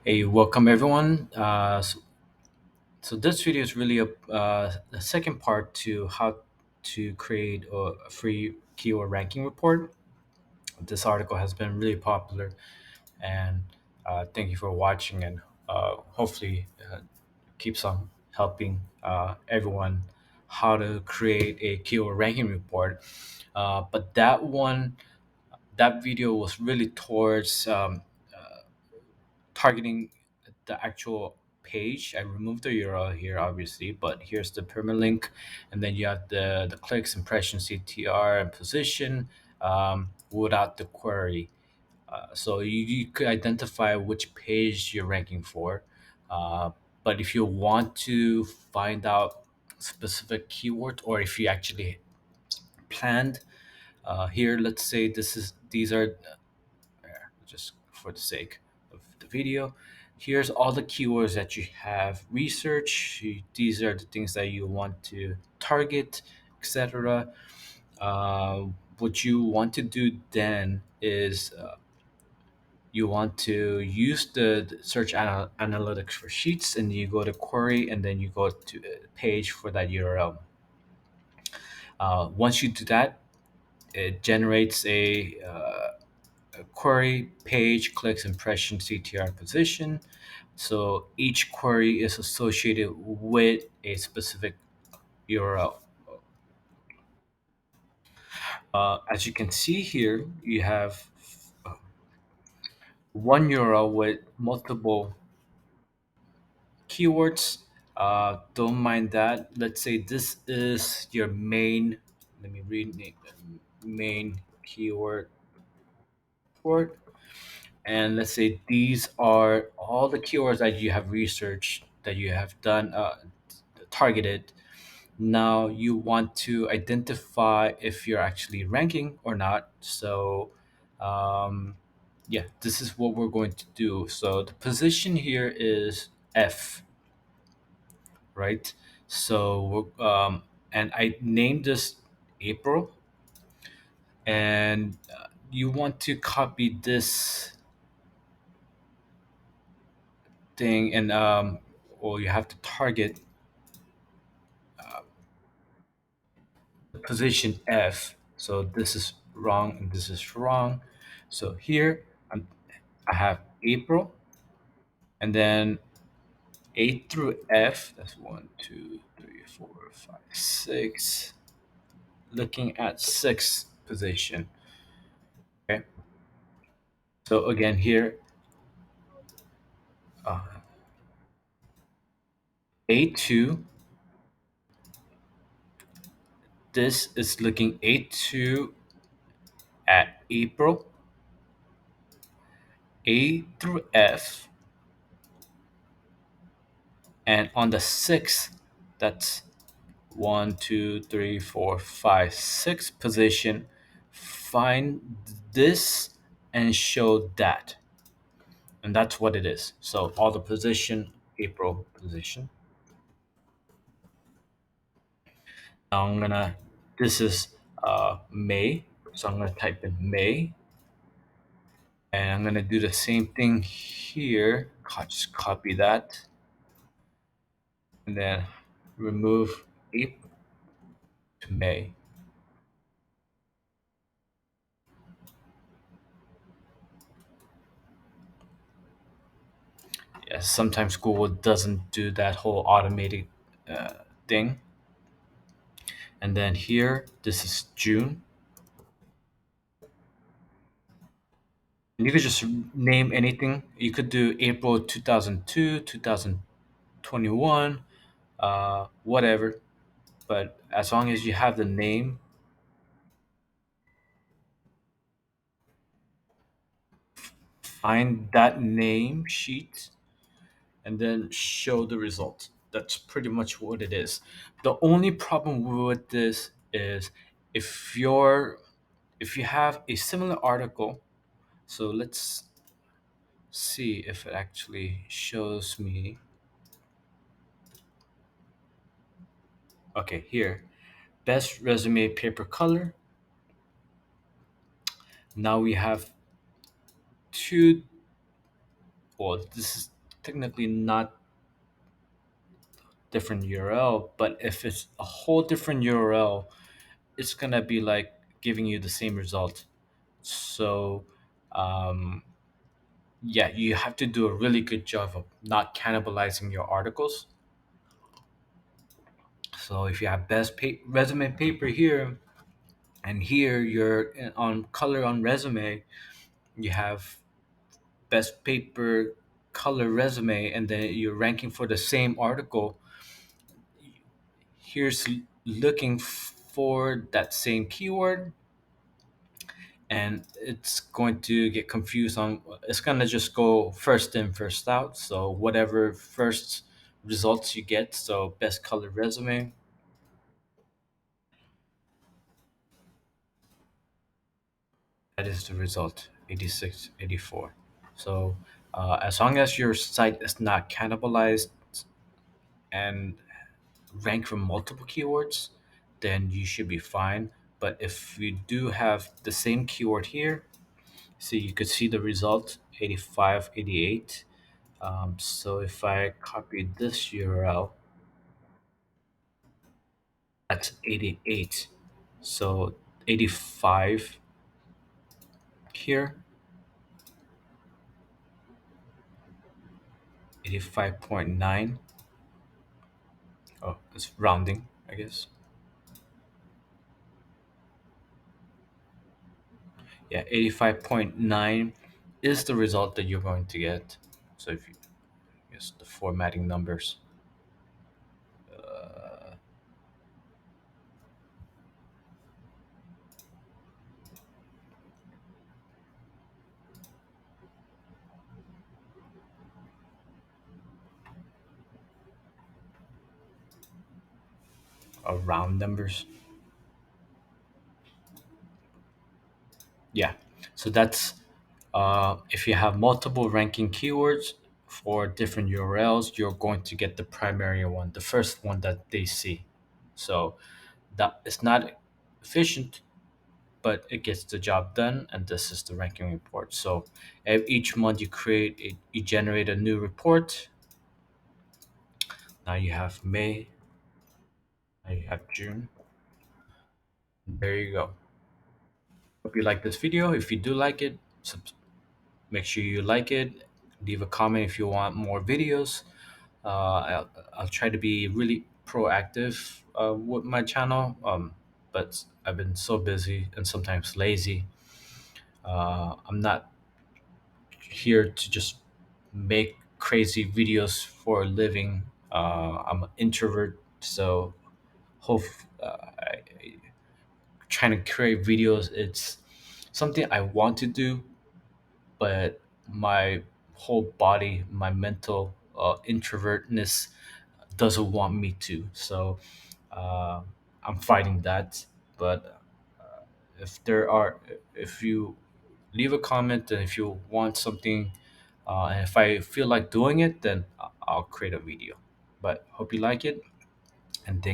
Hey, welcome everyone. So this video is really a second part to how to create a free keyword ranking report. This article has been really popular, and thank you for watching, and hopefully keeps on helping everyone how to create a keyword ranking report. But that video was really towards targeting the actual page. I removed the URL here, obviously, but here's the permalink, and then you have the clicks, impression, CTR, and position without the query. So you could identify which page you're ranking for. Uh, but if you want to find out specific keyword, or if you actually planned here, let's say these are just for the sake of the video. Here's all the keywords that you have research. These are the things that you want to target, etc. Uh, what you want to do then is you want to use the search analytics for sheets, and you go to query, and then you go to a page for that URL. Once you do that, it generates a query, page, clicks, impression, CTR, position. So each query is associated with a specific URL. As you can see here, you have one URL with multiple keywords. Don't mind that. Let's say this is your main, let me rename it, main keyword report. And let's say these are all the keywords that you have researched, that you have done, targeted. Now you want to identify if you're actually ranking or not. So um, yeah, this is what we're going to do. So the position here is F, right? So and I named this April, and you want to copy this thing, and or you have to target position F. So this is wrong and this is wrong. So here I have April, and then A through F. That's one, two, three, four, five, six. Looking at sixth position. Okay. So again here, uh, A2. This is looking A2 at April. A through F, and on the sixth, that's one, two, three, four, five, sixth position, find this and show that. And that's what it is. So all the position, April position. Now this is May. So I'm gonna type in May. And I'm gonna do the same thing here. Just copy that. And then remove April to May. Yeah, sometimes Google doesn't do that whole automated thing. And then here, this is June. And you could just name anything. You could do April 2002, 2021, whatever. But as long as you have the name, find that name sheet and then show the result. That's pretty much what it is. The only problem with this is if you're if you have a similar article. So let's see if it actually shows me. Okay, here, best resume paper color. Now we have two well, this is technically not different URL, but if it's a whole different URL, it's gonna be like giving you the same result. So, um, yeah, you have to do a really good job of not cannibalizing your articles. So if you have resume paper here, and here you're on color on resume, you have best paper color resume, and then you're ranking for the same article. Here's looking for that same keyword, and it's going to get confused on, it's going to just go first in first out, so whatever first results you get, so best color resume, that is the result, 86, 84. So as long as your site is not cannibalized and rank for multiple keywords, then you should be fine. But if you do have the same keyword here, see, you could see the result, 85, 88. So if I copy this URL, that's 88. So 85 here, 85.9. Oh, it's rounding, I guess. Yeah, 85.9 is the result that you're going to get. So if you use the formatting numbers, uh, round numbers. Yeah. So that's if you have multiple ranking keywords for different URLs, you're going to get the primary one, the first one that they see. So that it's not efficient, but it gets the job done. And this is the ranking report. So each month you you generate a new report. Now you have May, now you have June. There you go. Hope you like this video. If you do like it, make sure you like it. Leave a comment if you want more videos. I'll try to be really proactive with my channel, but I've been so busy and sometimes lazy. I'm not here to just make crazy videos for a living. I'm an introvert, so hope trying to create videos, it's something I want to do, but my whole body, my mental introvertness doesn't want me to. So uh, I'm fighting that. But if there are, if you leave a comment and if you want something, and if I feel like doing it, then I'll create a video. But hope you like it, and thank